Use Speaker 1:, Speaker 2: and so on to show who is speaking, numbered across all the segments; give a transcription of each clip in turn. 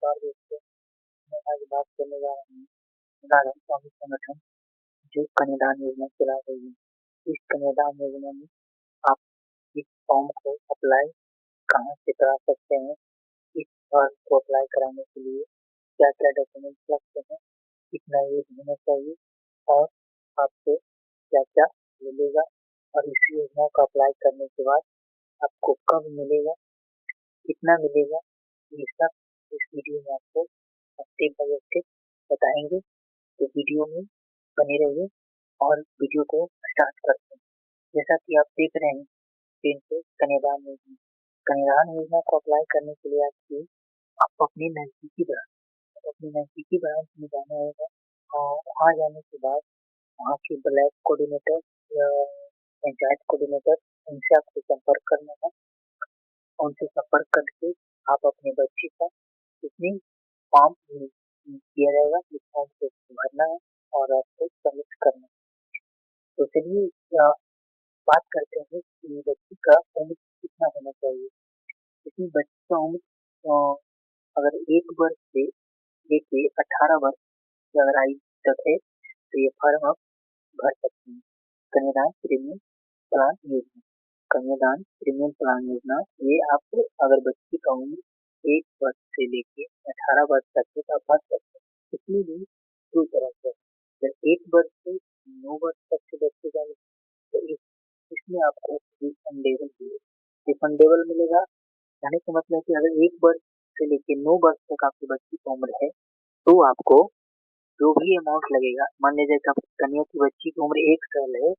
Speaker 1: नमस्कार दोस्तों, मैं आज बात करने जा रहा हूँ नारायण स्वामी संगठन जो कन्यादान योजना चला रही है। इस कन्यादान योजना में आप इस फॉर्म को अप्लाई कहाँ से करा सकते हैं, इस फॉर्म को अप्लाई कराने के लिए क्या क्या डॉक्यूमेंट्स लगते हैं, कितना एज होना चाहिए और आपको क्या क्या मिलेगा और इस योजना को अप्लाई करने के बाद आपको कब मिलेगा, कितना मिलेगा, ये सब इस वीडियो में आपको स्टेप बाय स्टेप बताएंगे। तो वीडियो में बने रहिए और वीडियो को स्टार्ट करते हैं। जैसा कि आप देख रहे हैं स्क्रीन पे कन्यादान योजना को अप्लाई करने के लिए आपको अपनी नजदीकी ब्रांच में जाना होगा और वहाँ जाने के बाद वहाँ के ब्लॉक कोऑर्डिनेटर या पंचायत कोऑर्डिनेटर उनसे आपको संपर्क करना है। उनसे संपर्क करके आप अपने बच्चे का जितनी फॉर्म दिया जाएगा उस फॉर्म को भरना है और आपको सबमिट करना है। तो चलिए बात करते हैं कि बच्ची का उम्र कितना होना चाहिए। इसमें बच्ची का उम्र अगर 1 वर्ष से लेके 18 वर्ष की अगर आयु तक है तो ये फॉर्म आप भर सकते हैं। कन्यादान प्रीमियम प्लान योजना कन्यादान प्रीमियम प्लान योजना ये आपको अगर बच्ची का उम्र 1 वर्ष से लेके 18 वर्ष तक है तो आप भर सकते हैं। इसमें भी दो तरह से है। अगर 1 वर्ष से 9 वर्ष तक के बच्चे का तो इसमें आपको रिफंडेबल मिलेगा। कहने का मतलब है कि अगर 1 वर्ष से लेके 9 वर्ष तक आपकी बच्ची की उम्र है तो आपको जो भी अमाउंट लगेगा, मान लीजिए कि आपकी कन्या की बच्ची की उम्र 1 साल है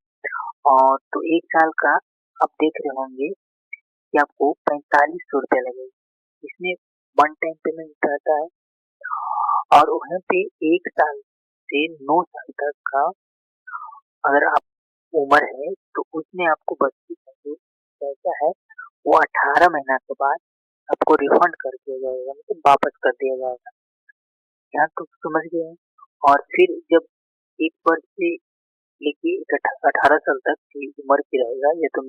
Speaker 1: और तो 1 साल का आप देख रहे होंगे कि आपको 4500 रुपया लगेगा। इसमें वन टाइम पेमेंट रहता है और वहाँ पे 1 साल से 9 साल तक का अगर आप उम्र है तो उसमें आपको बच्ची का जो पैसा है वो 18 महीना के बाद आपको रिफंड कर दिया जाएगा, मतलब वापस कर दिया जाएगा। यहाँ तो समझ गए हैं। और फिर जब 1 वर्ष से लेके 18 साल तक की उम्र की रहेगा या तो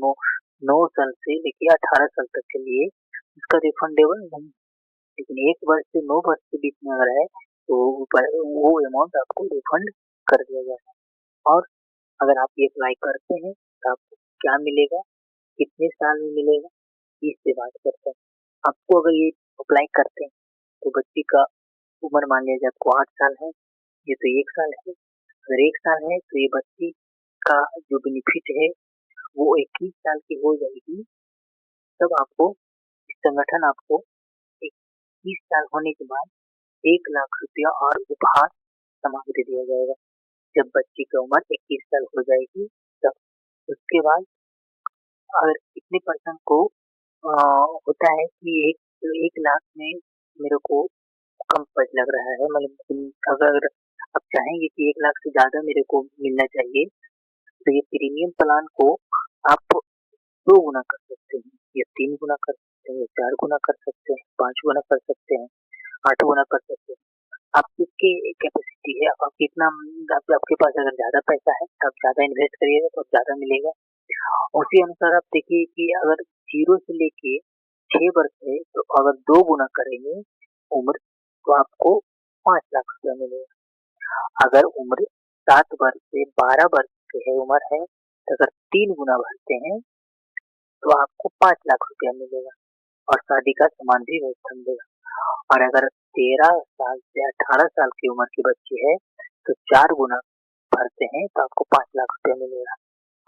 Speaker 1: 9 साल से लेके 18 साल तक के लिए इसका रिफंडेबल नहीं। लेकिन 1 वर्ष से 9 वर्ष के बीच में अगर है तो वो अमाउंट आपको रिफंड कर दिया जाएगा। और अगर आप ये अप्लाई करते हैं तो आपको क्या मिलेगा, कितने साल में मिलेगा, इससे बात करते हैं। आपको अगर ये अप्लाई करते हैं तो बच्ची का उम्र मान लीजिए आपको 8 साल है, ये तो 1 साल है। अगर 1 साल है तो ये बच्ची का जो बेनिफिट है वो 21 साल की हो जाएगी। तब आपको संगठन आपको 21 साल होने के बाद 1 लाख रुपया और उपहार सामग्री दिया जाएगा। जब बच्ची की उम्र 21 साल हो जाएगी तब उसके बाद अगर कितने पर्सन को होता है कि 1 लाख में मेरे को कम पैसा लग रहा है, मतलब अगर आप चाहेंगे कि 1 लाख से ज्यादा मेरे को मिलना चाहिए तो ये प्रीमियम प्लान को आप 2 गुना कर सकते हैं या 3 गुना कर सकते हैं या 4 गुना कर सकते हैं, 5 गुना कर सकते हैं, 8 गुना कर सकते हैं। आपकी कैपेसिटी है, आप कितना आपके पास अगर ज्यादा पैसा है तो आप ज्यादा इन्वेस्ट करिएगा तो ज्यादा मिलेगा। उसी अनुसार आप देखिए कि अगर 0 से लेके 6 वर्ष है तो अगर 2 गुना करेंगे उम्र तो आपको 5 लाख रुपया मिलेगा। अगर उम्र 7 वर्ष से 12 वर्ष की है उम्र है तो अगर 3 गुना भरते हैं तो आपको 5 लाख रुपया मिलेगा और शादी का सामान भी व्यवस्था मिलेगा। और अगर 13 साल से 18 साल की उम्र की बच्ची है तो 4 गुना भरते हैं तो आपको 5 लाख रुपया मिलेगा।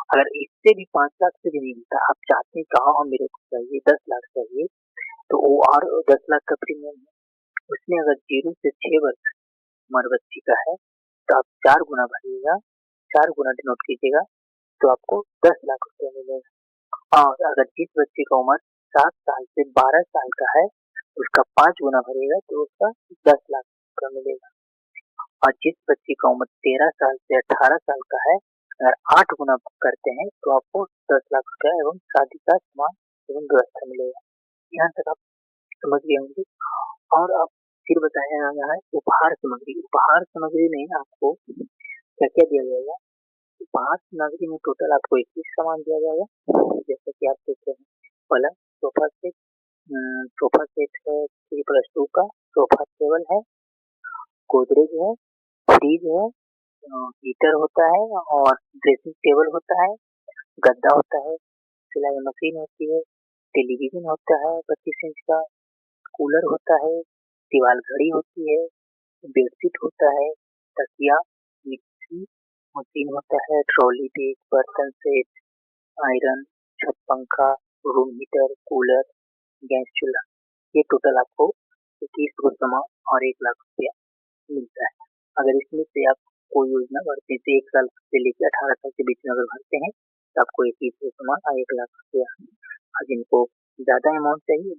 Speaker 1: अगर इससे भी 5 लाख से भी नहीं मिलता, आप चाहते हैं कि हाँ मेरे को चाहिए 10 लाख चाहिए तो वो और 10 लाख का प्रीमियम है। उसमें अगर 0 से 6 वर्ष उम्र बच्ची का है तो आप 4 गुना भरिएगा, 4 गुना डिनोट कीजिएगा तो आपको 10 लाख रुपया मिलेगा। और अगर जिस बच्चे का उम्र 7 साल से 12 साल का है उसका 5 गुना भरेगा तो उसका 10 लाख रुपया मिलेगा। और जिस बच्चे का उम्र 13 साल से 18 साल का है अगर 8 गुना करते हैं तो आपको 10 लाख रुपया एवं शादी का सामान एवं व्यवस्था मिलेगा। यहाँ तक आप समझ गए होंगे। और अब फिर बताया गया है उपहार सामग्री। उपहार सामग्री में आपको क्या क्या दिया जाएगा। उपहार सामग्री में टोटल आपको 21 सामान दिया जाएगा। जैसे कि आप देखते हैं पलंग, सोफा सेट है, 3+2 का सोफा टेबल है, गोदरेज है, फ्रिज है, हीटर होता है और ड्रेसिंग टेबल होता है, गद्दा होता है, सिलाई मशीन होती है, टेलीविजन होता है 25 इंच का, कूलर होता है, दीवार घड़ी होती है, बेडशीट होता है, तकिया, मिक्सी मशीन होता है, ट्रॉली बैग, बर्तन सेट, आयरन, छत पंखा, रूम हीटर, कूलर, गैस चूल्हा। ये टोटल आपको 21 सामान और 1 लाख रुपया मिलता है। अगर इसमें से आप कोई योजना भरते हैं, तो 1 साल से लेकर 18 साल के बीच में अगर भरते हैं तो आपको 21 सामान और 1 लाख रुपया। और जिनको ज़्यादा अमाउंट चाहिए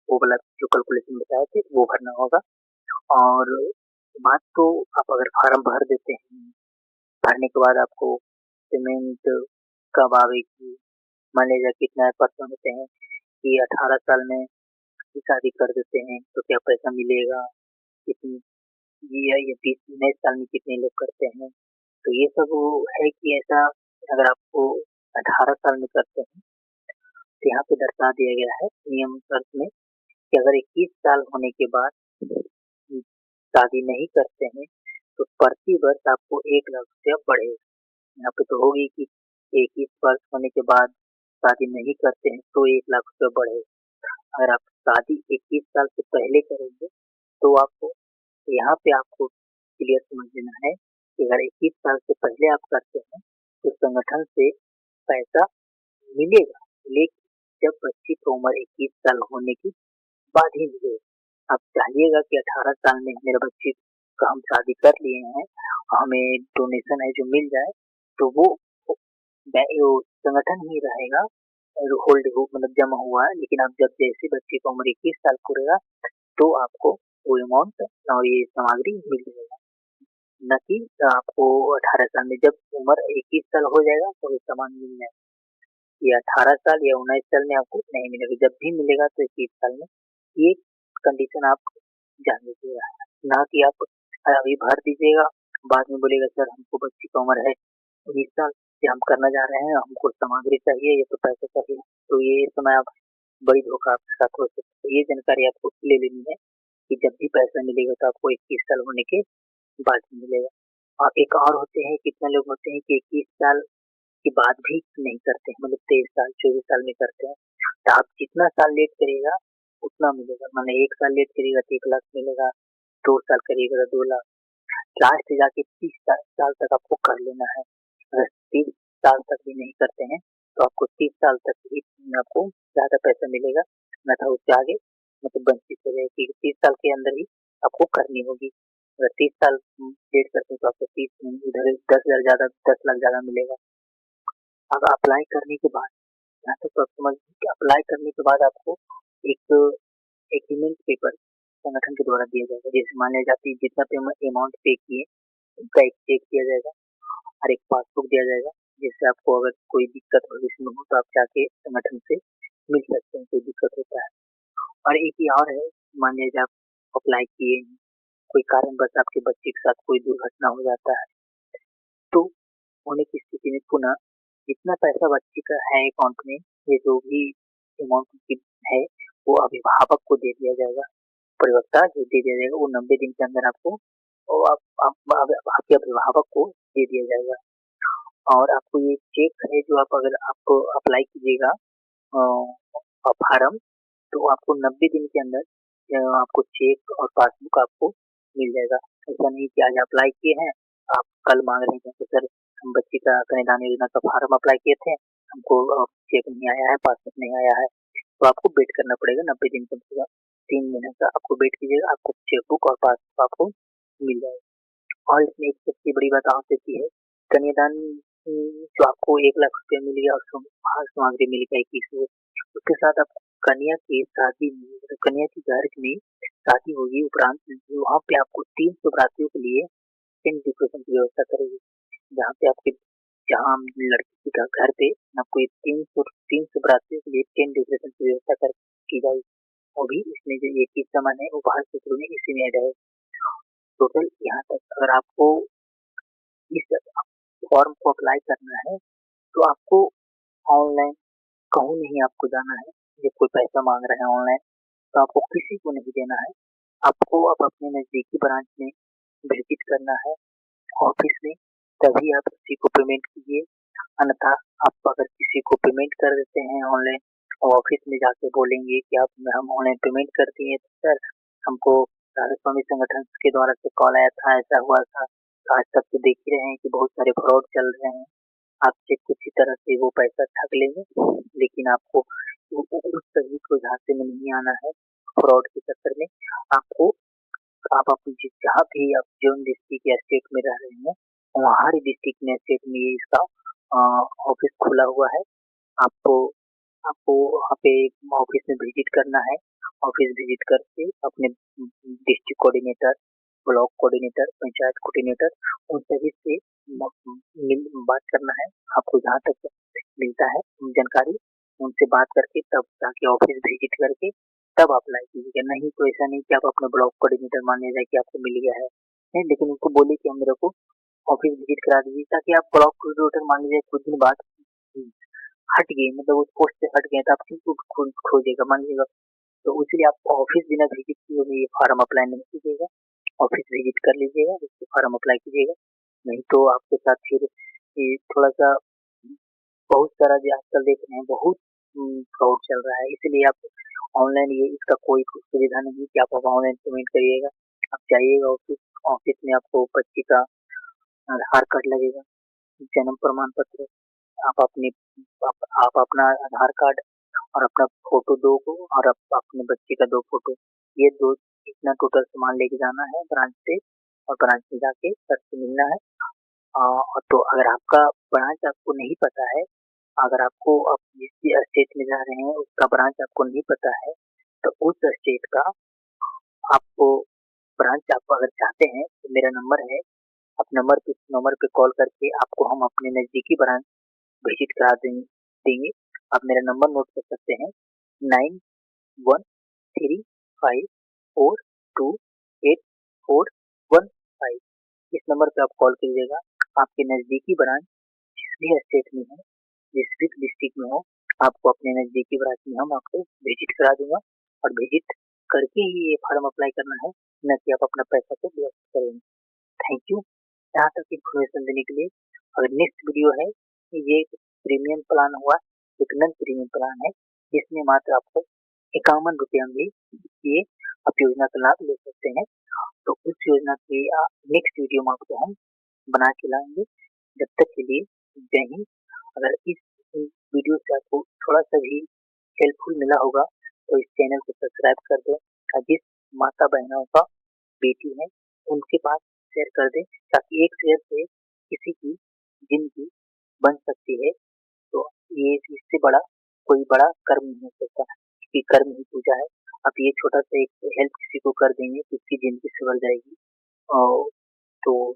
Speaker 1: वो वाला जो कैलकुलेशन बताए थे वो भरना होगा। और बात तो आप अगर फार्म भर देते हैं, भरने के बाद आपको पेमेंट कब आवेगी, मान लीजिए कितना पर्सन होते हैं कि 18 साल में ही शादी कर देते हैं तो क्या पैसा मिलेगा, कितनी ये 20 साल में कितने लोग करते हैं। तो ये सब वो है कि ऐसा अगर आपको 18 साल में करते हैं तो यहाँ पे दर्शा दिया गया है नियम शर्त में कि अगर 21 साल होने के बाद शादी नहीं करते हैं तो प्रति वर्ष आपको 1 लाख रुपया बढ़ेगा। यहाँ पे तो होगी कि 21 वर्ष होने के बाद शादी नहीं करते हैं तो 1 लाख रुपया बढ़ेगा। अगर आप शादी 21 साल से पहले करेंगे तो आपको यहाँ पे आपको क्लियर समझ लेना है कि अगर 21 साल से पहले आप करते हैं तो संगठन से पैसा मिलेगा, लेकिन जब बच्ची की उम्र 21 साल होने के बाद ही मिलेगा। आप चाहिएगा कि 18 साल में मेरे बच्चे का हम शादी कर लिए हैं, हमें डोनेशन है जो मिल जाए, तो वो संगठन ही रहेगा होल्ड हो मतलब जमा हुआ है। लेकिन आप जब जैसे बच्चे की उम्र 21 साल पूरेगा तो आपको वो अमाउंट और ये सामग्री मिल जाएगा, न कि आपको 18 साल में जब उम्र 21 साल हो जाएगा तो वो सामान मिल जाएगा। ये 18 साल या 19 साल में आपको नहीं मिलेगा, जब भी मिलेगा तो 21 साल में। ये कंडीशन आप जान लीजिएगा, ना कि आप अभी भर दीजिएगा, बाद में बोलेगा सर हमको बच्ची की उम्र है 19 साल से हम करना जा रहे हैं, हमको सामग्री चाहिए या तो पैसा चाहिए। तो ये समय आप बड़ी धोखा आपके साथ हो सकता है। तो ये जानकारी आपको ले लेनी है कि जब भी पैसा मिलेगा तो आपको 21 साल होने के बाद ही मिलेगा। और एक और होते हैं, कितने लोग होते हैं कि 21 साल के बाद भी नहीं करते हैं, मतलब 23 साल 24 साल में करते हैं। तो आप जितना साल लेट करिएगा उतना मिलेगा, माने 1 साल लेट करिएगा तो 1 लाख मिलेगा, 2 साल करिएगा तो 2 लाख, लास्ट जाके 30 साल तक आपको कर लेना है। अगर 30 साल तक भी नहीं करते हैं तो आपको 30 साल तक ही आपको ज़्यादा पैसा मिलेगा, न था उससे आगे मतलब वंचित हो जाएगी। 30 साल के अंदर ही आपको करनी होगी। अगर 30 साल लेट करते हैं तो आपको 30 इधर 10,000 ज़्यादा 10 लाख ज़्यादा मिलेगा। अब अप्लाई करने के बाद यहाँ तक आप समझ कि अप्लाई करने के बाद आपको एक एग्रीमेंट पेपर संगठन के द्वारा दिया जाएगा। जैसे मान लीजिए आप जितना अमाउंट पे किए उनका एक चेक दिया जाएगा और एक पासबुक दिया जाएगा, जिससे आपको अगर कोई दिक्कत भविष्य में हो तो आप जाके संगठन से मिल सकते हैं, कोई दिक्कत होता है। और एक ही और है, मान लीजिए आप अप्लाई किए, कोई कारणवश आपके बच्चे के साथ कोई दुर्घटना हो जाता है तो होने की स्थिति में पुनः जितना पैसा बच्चे का है अकाउंट में, ये जो भी अमाउंट की है वो अभिभावक को दे दिया जाएगा। परिपक्वता जो दे दिया जाएगा वो 90 दिन के अंदर आपको और आपके अभिभावक को दे दिया जाएगा। और आपको ये चेक है जो आप अगर आपको अप्लाई कीजिएगा फार्म, तो आपको 90 दिन के अंदर आपको चेक और पासबुक आपको मिल जाएगा। ऐसा नहीं कि आज अप्लाई किए हैं आप कल मांग रहे हैं कि सर हम बच्चे का कन्यादान योजना का फार्म अप्लाई किए थे, हमको चेक नहीं आया है, पासबुक नहीं आया है, तो आपको वेट करना पड़ेगा 90 दिन कम से कम 3 महीने का आपको वेट कीजिएगा, आपको चेकबुक और पासबुक आपको मिल जाएगा। और इसमें एक सबसे बड़ी बात और होती है, कन्यादान जो आपको 1 लाख रुपया मिलेगा और सामग्री मिलेगा 21, उसके साथ आप कन्या की शादी में मतलब कन्या की घर में शादी होगी, उपरांत वहाँ पे आपको 300 बरातियों के लिए टेंट डेकोरेशन की व्यवस्था करेगी। जहाँ पे आपके जहाँ लड़की का घर पे आपको ये 300 बरातियों के लिए टेंट डेकोरेशन की व्यवस्था की जाएगी। वो भी इसमें जो ये चीज सामान है उपहार के थ्रू में इसी में ऐड है। टोटल यहाँ तक अगर आपको इस फॉर्म को अप्लाई करना है तो आपको ऑनलाइन कहूँ नहीं आपको जाना है, जब कोई पैसा मांग रहे हैं ऑनलाइन तो आपको किसी को नहीं देना है। आपको अब अपने नज़दीकी ब्रांच में विज़िट करना है ऑफ़िस में, तभी आप किसी को पेमेंट कीजिए। अन्यथा आप अगर किसी को पेमेंट कर देते हैं ऑनलाइन और ऑफ़िस में जाके बोलेंगे कि आप हम ऑनलाइन पेमेंट कर दिए सर, हमको राधा स्वामी संगठन के द्वारा से कॉल आया था, ऐसा हुआ था। तो आज तक तो देख ही रहे हैं कि बहुत सारे फ्रॉड चल रहे हैं। आपसे किसी तरह से वो पैसा ठग लेंगे, लेकिन आपको उस सभी को झांसे में नहीं आना है फ्रॉड के चक्कर में। आपको आप अपनी जहाँ भी आप जो डिस्ट्रिक्ट या स्टेट में रह रहे हैं, वहाँ हर डिस्ट्रिक्ट में स्टेट में ये इसका ऑफिस खुला हुआ है। आपको आपको वहाँ पे ऑफिस में विजिट करना है। ऑफिस विजिट करके अपने district coordinator, block coordinator, panchayat coordinator उन सभी से बात करना है। आपको जहाँ तक मिलता है जानकारी, उनसे बात करके तब जाके ऑफिस विजिट करके तब अप्लाई कीजिएगा। नहीं तो ऐसा नहीं कि आप अपने ब्लॉक कोऑर्डिनेटर मान लीजिए कि आपको मिल गया है, नहीं, लेकिन उनको बोलिए कि हम मेरे को ऑफिस विजिट करा दीजिए, ताकि आप ब्लॉक कोऑर्डिनेटर मान लीजिए कुछ दिन बाद हट गए, मतलब उस पोस्ट से हट गए, तो आप किसको खोजेगा मान लीजिएगा। तो इसलिए आप ऑफिस बिना विजिट किए हुए ये फॉर्म अप्लाई नहीं कीजिएगा। ऑफिस विजिट कर लीजिएगा, उसके फॉर्म अप्लाई कीजिएगा। नहीं तो आपके साथ फिर ये थोड़ा सा बहुत सारा जो आजकल देख रहे हैं बहुत फ्रॉड चल रहा है। इसलिए आप ऑनलाइन ये इसका कोई सुविधा नहीं कि आप ऑनलाइन पेमेंट करिएगा। आप जाइएगा ऑफिस, ऑफिस में आपको बच्चे का आधार कार्ड लगेगा, जन्म प्रमाण पत्र, आप अपने आप अपना आधार कार्ड और अपना फोटो दो को और अपने बच्चे का दो फोटो, ये दो इतना टोटल सामान लेके जाना है ब्रांच से, और ब्रांच में जाके सर से मिलना है। तो अगर आपका ब्रांच आपको नहीं पता है, अगर आपको आप जिस स्टेट में जा रहे हैं उसका ब्रांच आपको नहीं पता है, तो उस स्टेट का आपको ब्रांच आप अगर चाहते हैं तो मेरा नंबर है, आप नंबर पे कॉल करके आपको हम अपने नज़दीकी ब्रांच विजिट करा देंगे। आप मेरा नंबर नोट कर सकते हैं, 9135428415। इस नंबर पे आप कॉल कीजिएगा। आपके नज़दीकी ब्रांच जिस भी स्टेट में हो, जिस भी डिस्ट्रिक्ट में हो, आपको अपने नज़दीकी ब्रांच में हम आपको विजिट करा दूंगा, और विजिट करके ही ये फॉर्म अप्लाई करना है, न कि आप अपना पैसा को वेस्ट करेंगे। थैंक यू यहाँ तक इन्फॉर्मेशन देने के लिए। अगर नेक्स्ट वीडियो है, ये प्रीमियम प्लान हुआ, एक नन प्रीमियम प्लान है, जिसमें मात्र आपको 51 रुपया में ये आप योजना का लाभ ले सकते हैं। तो उस योजना की नेक्स्ट वीडियो में आपको हम बना के लाएंगे। जब तक के लिए जय हिंद। अगर इस वीडियो से आपको थोड़ा सा भी हेल्पफुल मिला होगा तो इस चैनल को सब्सक्राइब कर दें, और जिस माता बहनों का बेटी है उनके पास शेयर कर दें, ताकि एक शेयर से किसी की जिंदगी बन सकती है। तो ये इससे बड़ा कोई बड़ा कर्म नहीं हो सकता, क्योंकि कर्म ही पूजा है। आप ये छोटा सा एक हेल्प किसी को कर देंगे तो उसकी जिंदगी सुधर जाएगी। और तो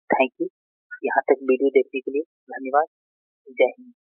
Speaker 1: थैंक यू यहाँ तक वीडियो देखने के लिए, धन्यवाद। जय हिंद।